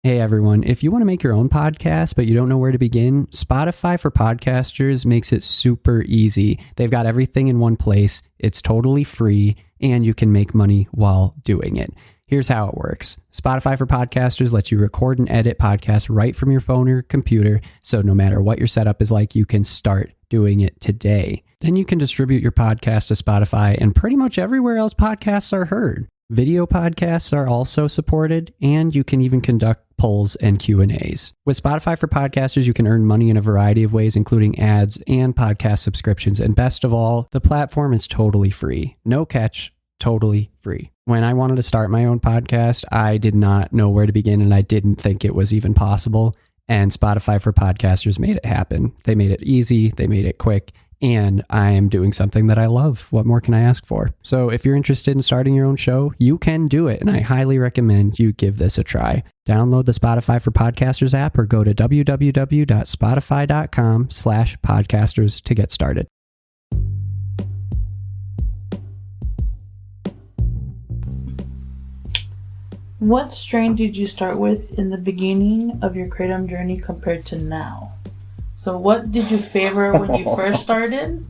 Hey everyone, if you want to make your own podcast but you don't know where to begin, Spotify for Podcasters makes it super easy. They've got everything in one place, it's totally free, and you can make money while doing it. Here's how it works. Spotify for Podcasters lets you record and edit podcasts right from your phone or computer, so no matter what your setup is like, you can start doing it today. Then you can distribute your podcast to Spotify and pretty much everywhere else podcasts are heard. Video podcasts are also supported, and you can even conduct polls and Q&As. With Spotify for Podcasters, you can earn money in a variety of ways, including ads and podcast subscriptions. And best of all, the platform is totally free. No catch, totally free. When I wanted to start my own podcast, I did not know where to begin, and I didn't think it was even possible. And Spotify for Podcasters made it happen. They made it easy, they made it quick, and I am doing something that I love. What more can I ask for? So if you're interested in starting your own show, you can do it, and I highly recommend you give this a try. Download the Spotify for Podcasters app or go to www.spotify.com/podcasters to get started. What strain did you start with in the beginning of your kratom journey compared to now? So what did you favor when you first started,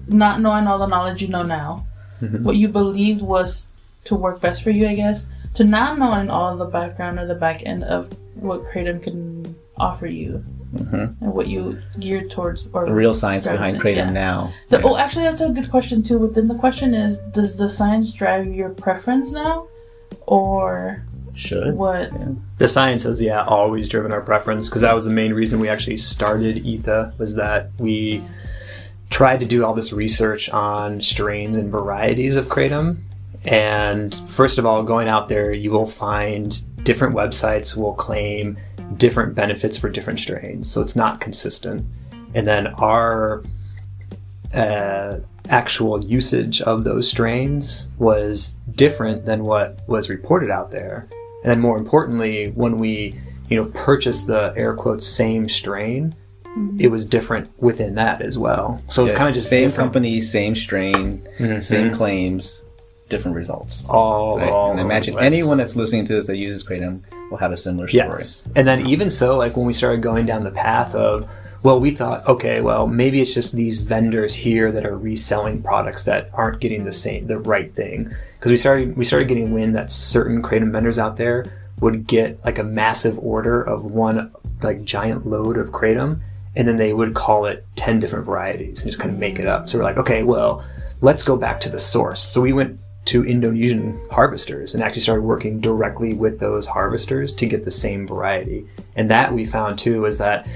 not knowing all the knowledge you know now, what you believed was to work best for you, I guess, to not knowing all the background or the back end of what kratom can offer you, and what you geared towards, or the real science behind kratom now. Oh, actually, that's a good question too. Within the question is, does the science drive your preference now, or should what? Yeah. The science has always driven our preference, because that was the main reason we actually started ETHA, was that we tried to do all this research on strains and varieties of kratom. And first of all, going out there, you will find different websites will claim different benefits for different strains, so it's not consistent. And then our actual usage of those strains was different than what was reported out there. And then more importantly, when we purchased the air quotes same strain, it was different within that as well. So it's kind of just same different. Company, same strain, same claims, different results. All and imagine anyone that's listening to this that uses kratom will have a similar story. Yes. And then even so, like when we started going down the path of, well, we thought, okay, well, maybe it's just these vendors here that are reselling products that aren't getting the right thing. Because we started getting wind that certain kratom vendors out there would get like a massive order of one like giant load of kratom, and then they would call it 10 different varieties and just kind of make it up. So we're like, okay, well, let's go back to the source. So we went to Indonesian harvesters and actually started working directly with those harvesters to get the same variety. And that we found too is that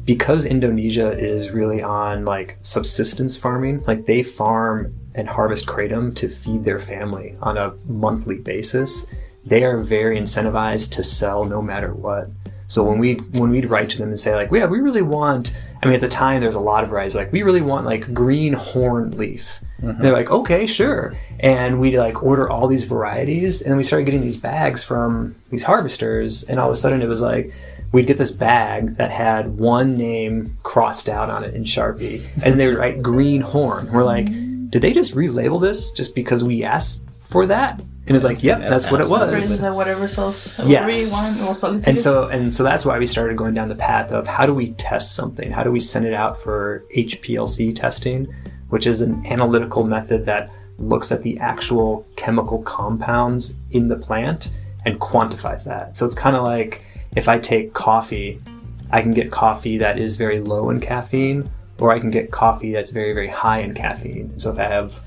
because Indonesia is really on like subsistence farming, like they farm and harvest kratom to feed their family on a monthly basis, they are very incentivized to sell no matter what. So when we'd write to them and say like, yeah, we really want, I mean, at the time there's a lot of varieties, like we really want like green horn leaf. They're like, okay, sure. And we'd like order all these varieties, and then we started getting these bags from these harvesters, and all of a sudden it was like, we'd get this bag that had one name crossed out on it in Sharpie, and they would write green horn. We're like, did they just relabel this just because we asked for that? And it's like, yep, that's what it was. Whatever sells, yes. You want, we'll sell it to and so that's why we started going down the path of how do we test something? How do we send it out for HPLC testing, which is an analytical method that looks at the actual chemical compounds in the plant and quantifies that. So it's kind of like if I take coffee, I can get coffee that is very low in caffeine, or I can get coffee that's very, very high in caffeine. So if I have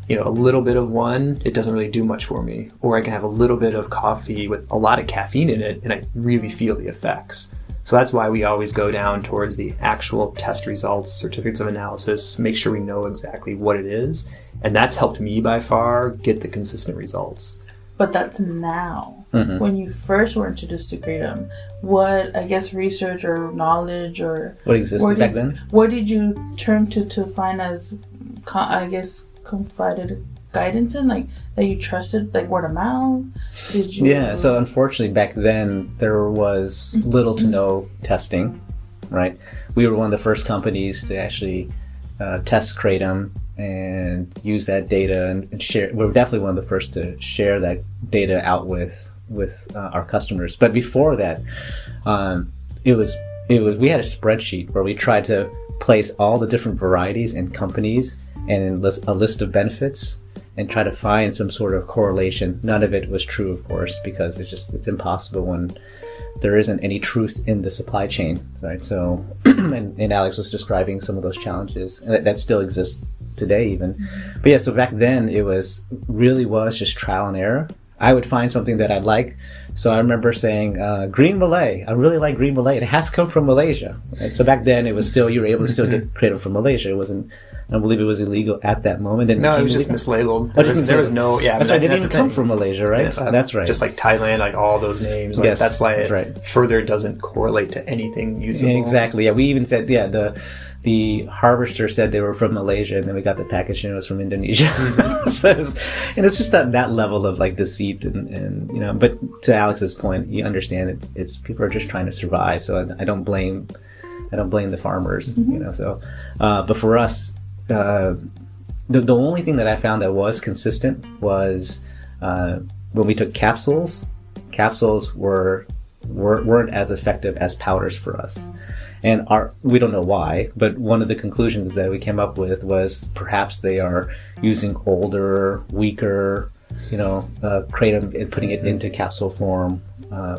a little bit of one, it doesn't really do much for me. Or I can have a little bit of coffee with a lot of caffeine in it, and I really feel the effects. So that's why we always go down towards the actual test results, certificates of analysis, make sure we know exactly what it is. And that's helped me by far get the consistent results. But that's now. When you first were introduced to kratom, what, I guess, research or knowledge or... What existed back then? What did you turn to find as, I guess, confided guidance in, like, that you trusted, like word of mouth? Did you... Yeah, so unfortunately back then there was little to no testing, right? We were one of the first companies to actually test kratom and use that data and share. We were definitely one of the first to share that data out with our customers. But before that, it was we had a spreadsheet where we tried to place all the different varieties and companies and a list of benefits and try to find some sort of correlation. None of it was true, of course, because it's impossible when there isn't any truth in the supply chain, right? So, and Alex was describing some of those challenges that still exist today even. But yeah, so back then it was just trial and error. I would find something that I'd like. So I remember saying, green Malay. I really like green Malay. It has to come from Malaysia. Right? So back then it was still, you were able to still get kratom from Malaysia. It wasn't, I don't believe it was illegal at that moment. No, it was just mislabeled. There was no, yeah. That's right. It didn't even come from Malaysia, right? Yeah, that's right. Just like Thailand, like all those names. Like, yes, that's why it right. further doesn't correlate to anything usable. Yeah, exactly. Yeah, we even said, the harvester said they were from Malaysia, and then we got the package and it was from Indonesia. So it's just that level of like deceit and you know. But to Alex's point, you understand it's people are just trying to survive. So I don't blame the farmers, you know. So, but for us, the only thing that I found that was consistent was when we took capsules. Capsules weren't as effective as powders for us. And we don't know why, but one of the conclusions that we came up with was perhaps they are using older, weaker, kratom and putting it into capsule form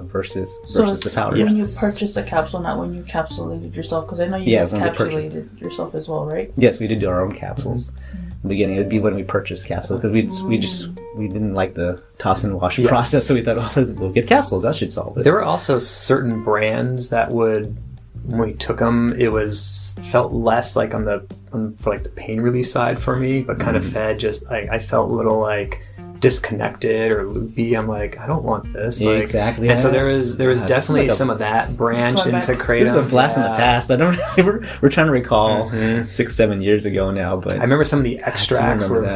versus the powders. When you purchased the capsule, not when you capsulated yourself, because I know you guys capsulated yourself as well, right? Yes, we did do our own capsules. In the beginning, it would be when we purchased capsules because we didn't like the toss and wash process, so we thought, we'll get capsules. That should solve it. There were also certain brands that would, when we took them, it felt less like for like the pain relief side for me, but kind of fed just like I felt a little like disconnected or loopy. I'm like, I don't want this. Yeah, exactly. And so there was definitely some of that branch into kratom. This is a blast in the past. I don't. We're trying to recall 6-7 years ago now, but I remember some of the extracts were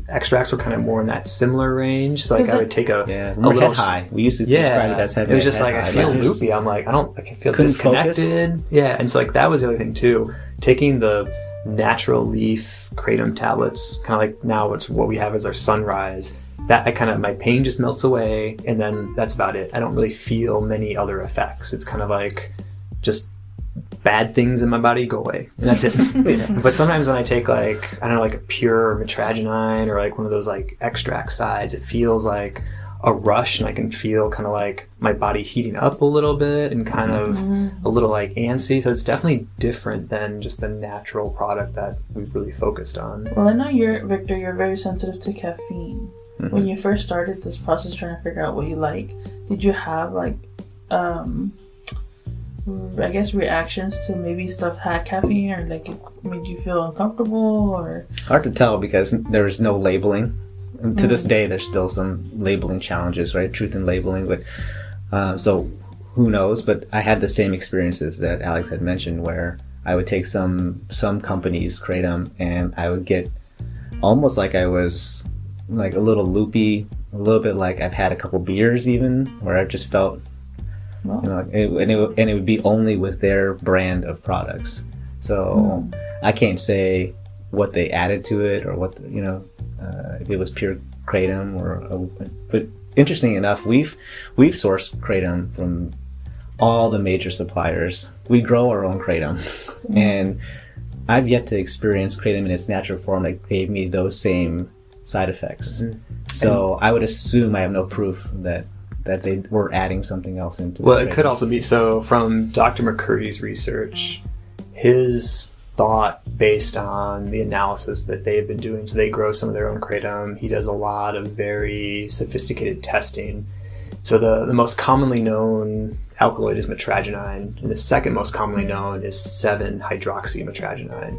extracts were kind of more in that similar range. So like I would take a little head high. We used to describe it as heavy. It was just like I feel loopy. I'm like I feel disconnected. Focus. Yeah, and so like that was the other thing too. Taking the natural leaf kratom tablets, kind of like now it's what we have as our sunrise, that my pain just melts away, and then that's about it. I don't really feel many other effects. It's kind of like just bad things in my body go away, and that's it. But sometimes when I take like a pure mitragynine or like one of those like extract sides, it feels like a rush, and I can feel kind of like my body heating up a little bit and kind of a little like antsy. So it's definitely different than just the natural product that we've really focused on. Well, I know you're very sensitive to caffeine. When you first started this process trying to figure out what you like, did you have like I guess reactions to maybe stuff had caffeine, or like it made you feel uncomfortable? Or hard to tell because there's no labeling. And to this day, there's still some labeling challenges, right? Truth in labeling, but so who knows? But I had the same experiences that Alex had mentioned, where I would take some companies kratom, and I would get almost like I was like a little loopy, a little bit like I've had a couple beers, even, where I just felt, and it would be only with their brand of products. So I can't say what they added to it or what if it was pure kratom but interesting enough, we've sourced kratom from all the major suppliers. We grow our own kratom, and I've yet to experience kratom in its natural form that gave me those same side effects. So I would assume, I have no proof that they were adding something else into it. Well, it could also be, so from Dr. McCurdy's research, his thought based on the analysis that they've been doing. So they grow some of their own kratom. He does a lot of very sophisticated testing. So the most commonly known alkaloid is mitragynine, and the second most commonly known is 7-hydroxymitragynine.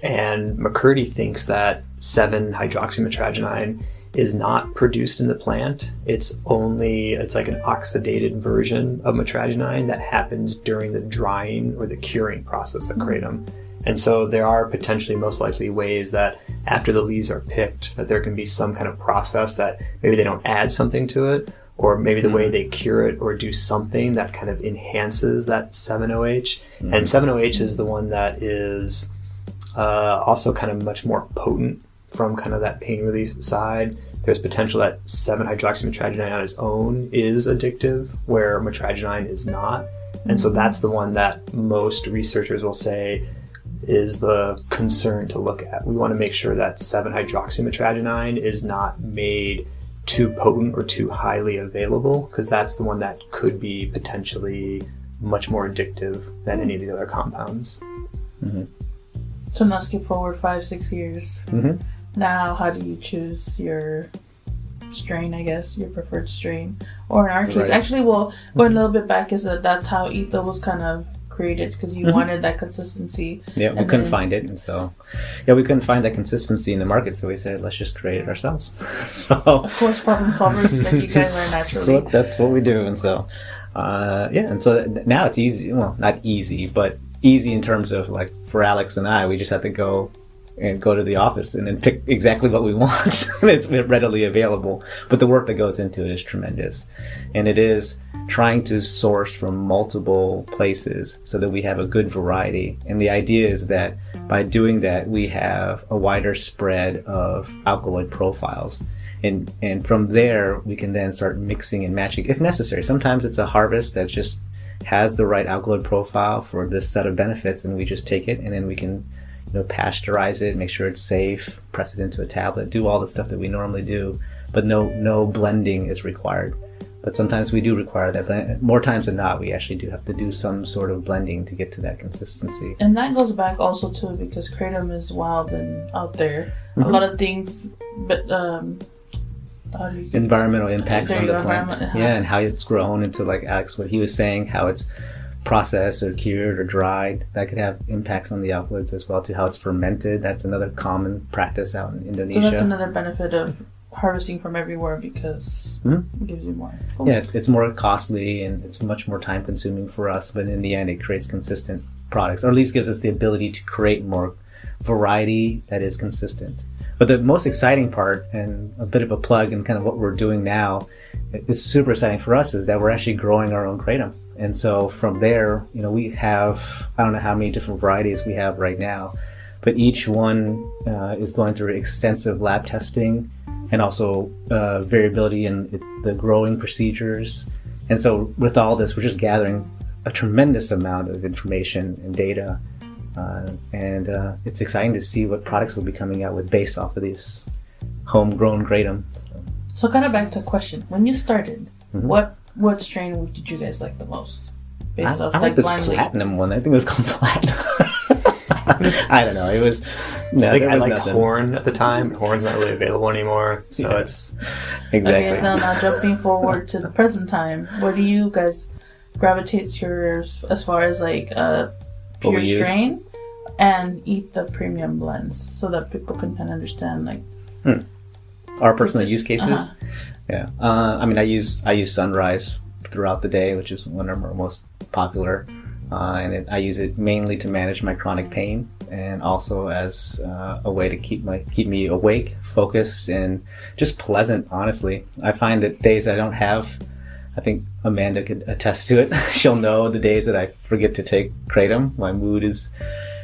And McCurdy thinks that 7-hydroxymitragynine is not produced in the plant. It's like an oxidated version of mitragynine that happens during the drying or the curing process of kratom. And so there are potentially, most likely, ways that after the leaves are picked, that there can be some kind of process that maybe they don't add something to it, or maybe the way they cure it or do something that kind of enhances that 7-OH. And 7-OH is the one that is also kind of much more potent from kind of that pain relief side, there's potential that 7-hydroxymetragenine on its own is addictive, where metragenine is not. And so that's the one that most researchers will say is the concern to look at. We want to make sure that 7-hydroxymetragenine is not made too potent or too highly available, because that's the one that could be potentially much more addictive than any of the other compounds. Mm-hmm. So now skip forward 5-6 years. Mm-hmm. Now, how do you choose your strain, I guess, your preferred strain? Or in our case, actually, well, going a little bit back, is that that's how ETHA was kind of created, because you wanted that consistency. Yeah, we couldn't find it, and so we couldn't find that consistency in the market, so we said, let's just create it ourselves. So of course, problem solvers, and you guys are naturally. So that's what we do, and so and so now it's easy. Well, not easy, but easy in terms of, like, for Alex and I, we just have to go to the office and then pick exactly what we want. It's readily available, but the work that goes into it is tremendous, and it is trying to source from multiple places so that we have a good variety. And the idea is that by doing that, we have a wider spread of alkaloid profiles, and from there we can then start mixing and matching if necessary. Sometimes it's a harvest that just has the right alkaloid profile for this set of benefits, and we just take it and then we can pasteurize it, make sure it's safe, press it into a tablet, do all the stuff that we normally do, but no blending is required. But sometimes we do require that, but more times than not, we actually do have to do some sort of blending to get to that consistency. And that goes back also too, because kratom is wild and out there. A lot of things, but environmental impacts on the plant, and how it's grown into, like Alex, what he was saying, how it's processed or cured or dried, that could have impacts on the alkaloids as well, to how it's fermented. That's another common practice out in Indonesia. So that's another benefit of harvesting from everywhere, because it gives you more. Cool. Yeah, it's more costly and it's much more time consuming for us, but in the end it creates consistent products, or at least gives us the ability to create more variety that is consistent. But the most exciting part, and a bit of a plug in kind of what we're doing now, it's super exciting for us, is that we're actually growing our own kratom. And so from there, we have, I don't know how many different varieties we have right now, but each one is going through extensive lab testing, and also variability in the growing procedures. And so with all this, we're just gathering a tremendous amount of information and data. And it's exciting to see what products we'll be coming out with based off of these homegrown kratom. So kind of back to a question. When you started, what strain did you guys like the most? Based off, I like this platinum one. I think it was called platinum. I don't know. It was. No, I liked nothing. Horn at the time. Horn's not really available anymore, so it's exactly. Okay, so now jumping forward to the present time, what do you guys gravitate to as far as like pure strain and ETHA premium blends, so that people can kind of understand like our personal use cases? Yeah. I mean, I use Sunrise throughout the day, which is one of our most popular. And I use it mainly to manage my chronic pain, and also as a way to keep me awake, focused, and just pleasant. Honestly, I find that days I don't have, I think Amanda could attest to it. She'll know the days that I forget to take kratom. My mood is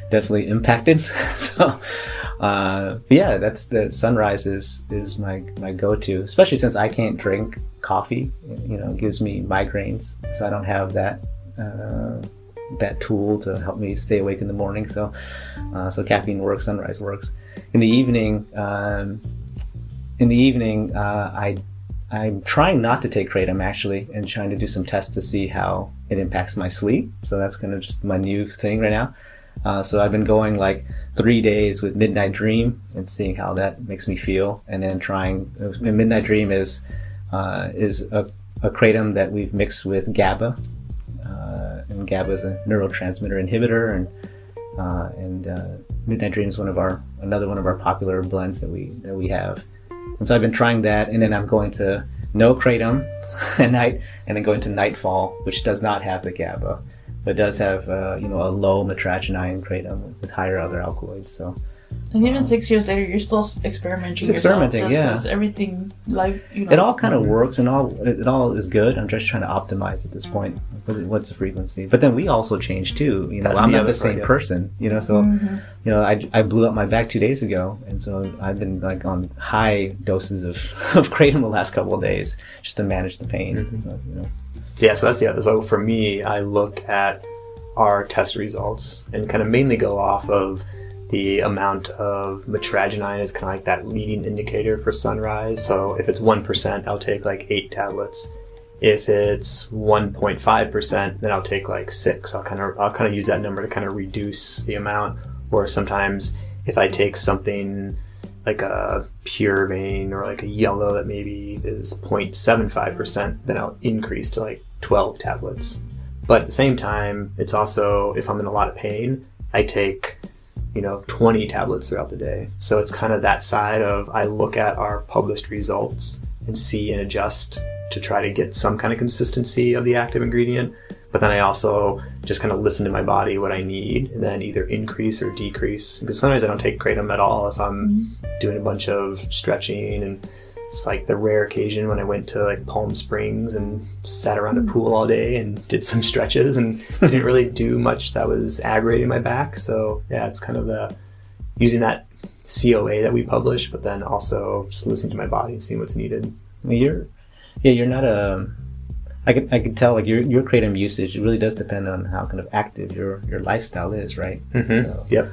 definitely impacted. So, that's the Sunrise is my go-to, especially since I can't drink coffee. It gives me migraines, so I don't have that tool to help me stay awake in the morning. So caffeine works, Sunrise works. In the evening, I'm trying not to take kratom, actually, and trying to do some tests to see how it impacts my sleep. So that's kind of just my new thing right now. So I've been going like 3 days with Midnight Dream and seeing how that makes me feel, and then trying. Midnight Dream is a kratom that we've mixed with GABA. And GABA is a neurotransmitter inhibitor, and Midnight Dream is another one of our popular blends that we have. And so I've been trying that, and then I'm going to no kratom at night, and then going to Nightfall, which does not have the GABA, but does have a low metragenine kratom with higher other alkaloids. So And even 6 years later, you're still experimenting. Just experimenting, yeah. Everything, like, you know. It all kind of works, and it all is good. I'm just trying to optimize at this point. What's the frequency? But then we also change too. You know, I'm not the same person. You know, so you know, I blew up my back 2 days ago, and so I've been like on high doses of kratom the last couple of days just to manage the pain. So, you know. Yeah, so that's the other. So for me, I look at our test results and kind of mainly go off of the amount of mitragynine is kind of like that leading indicator for sunrise. So if it's 1%, I'll take like 8 tablets. If it's 1.5%, then I'll take like 6. I'll kind of use that number to kind of reduce the amount. Or sometimes if I take something like a pure vein or like a yellow that maybe is 0.75%, then I'll increase to like 12 tablets. But at the same time, it's also, if I'm in a lot of pain, I take 20 tablets throughout the day. So it's kind of that side of, I look at our published results and see and adjust to try to get some kind of consistency of the active ingredient. But then I also just kind of listen to my body, what I need, and then either increase or decrease. Because sometimes I don't take kratom at all if I'm doing a bunch of stretching. And it's like the rare occasion when I went to like Palm Springs and sat around a pool all day and did some stretches and didn't really do much that was aggravating my back. So yeah, it's kind of the using that COA that we publish, but then also just listening to my body and seeing what's needed. You're not I can tell like your kratom usage, it really does depend on how kind of active your lifestyle is, right? So, yep.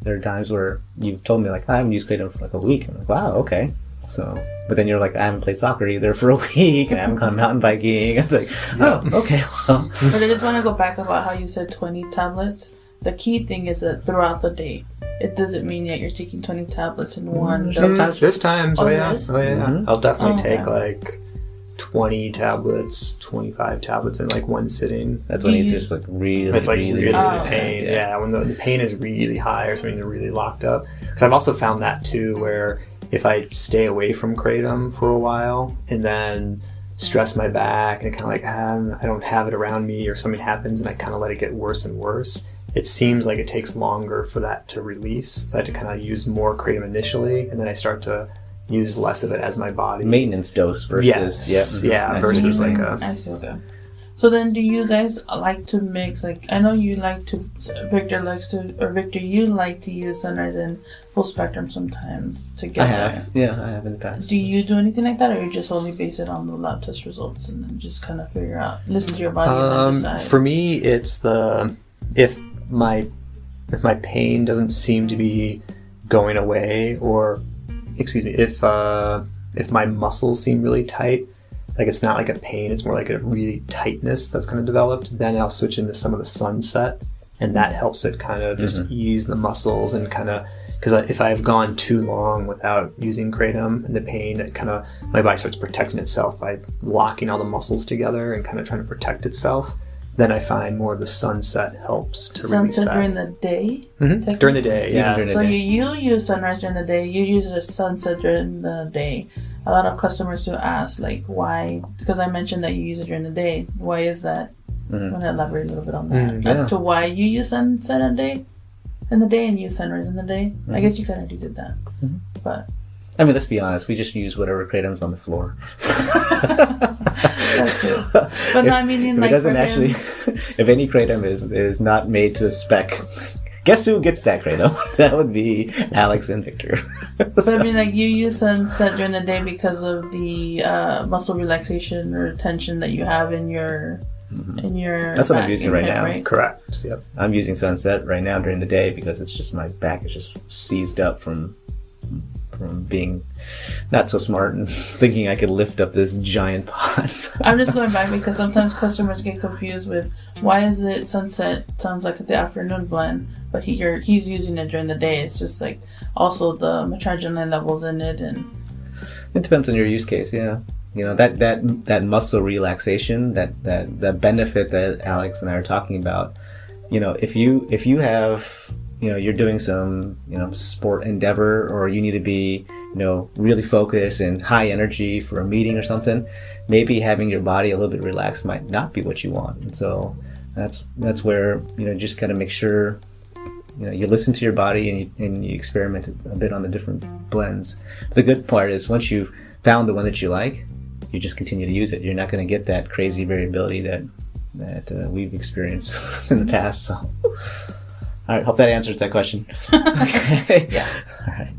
There are times where you've told me like I haven't used kratom for like a week. I'm like, wow, okay. So, but then you're like, I haven't played soccer either for a week, and I haven't gone mountain biking. It's like, oh, okay, well. But I just want to go back about how you said 20 tablets. The key thing is that throughout the day, it doesn't mean that you're taking 20 tablets in one. Sometimes, there's times, Oh, yeah. yes? Oh, yeah. Mhm. I'll definitely Okay. take like 20 tablets, 25 tablets in like one sitting. That's when he's just like really, It's like really Oh, the pain. okay. Yeah, when the pain is really high or something, they're really locked up. Because I've also found that too, where if I stay away from kratom for a while and then stress my back and kind of like I don't have it around me, or something happens and I kind of let it get worse and worse, it seems like it takes longer for that to release. So I have to kind of use more kratom initially, and then I start to use less of it as my body. maintenance dose versus yeah, versus like a. I see, okay. So then do you guys like to mix, like, I know you like to, Victor, you like to use sunrise and full spectrum sometimes together. I have in the past. Do you do anything like that, or you just only base it on the lab test results and then just kind of figure out, listen to your body and then decide? For me, it's if my pain doesn't seem to be going away, or if my muscles seem really tight, like it's not like a pain, it's more like a really tightness that's kind of developed, then I'll switch into some of the sunset, and that helps it kind of just ease the muscles and kind of, because if I've gone too long without using kratom and the pain, it kind of, my body starts protecting itself by locking all the muscles together and kind of trying to protect itself. Then I find more of the sunset helps to release that. Sunset during the day? During the day, yeah. During the So day. you use sunrise during the day, you use the sunset during the day. A lot of customers do ask, like, why? Because I mentioned that you use it during the day. Why is that? I want to elaborate a little bit on that. As to why you use sunset in the day and use sunrise in the day. I guess you kind of did that. But I mean, let's be honest. We just use whatever kratom's on the floor. that's too. But no, I mean, If like, it doesn't for actually, him, if any kratom is not made to spec, guess who gets that kratom? That would be Alex and Victor. but I mean, like, you use sunset during the day because of the muscle relaxation or tension that you have in your That's what I'm back using and right hip, now. right? Correct. Yep. I'm using sunset right now during the day because it's just my back is just seized up from being not so smart and thinking I could lift up this giant pot. I'm just going back because sometimes customers get confused with why is it sunset sounds like the afternoon blend, but he's using it during the day. It's just like also the mitragynine levels in it, and It depends on your use case, yeah. You know, that muscle relaxation, that benefit that Alex and I are talking about. You know, if you have, you know, you're doing some, you know, sport endeavor, or you need to be, you know, really focused and high energy for a meeting or something, maybe having your body a little bit relaxed might not be what you want. And so that's where, you know, just gotta make sure you listen to your body and you experiment a bit on the different blends. The good part is once you've found the one that you like, you just continue to use it. You're not going to get that crazy variability that we've experienced in the past. So, all right, hope that answers that question. Okay. Yeah. All right.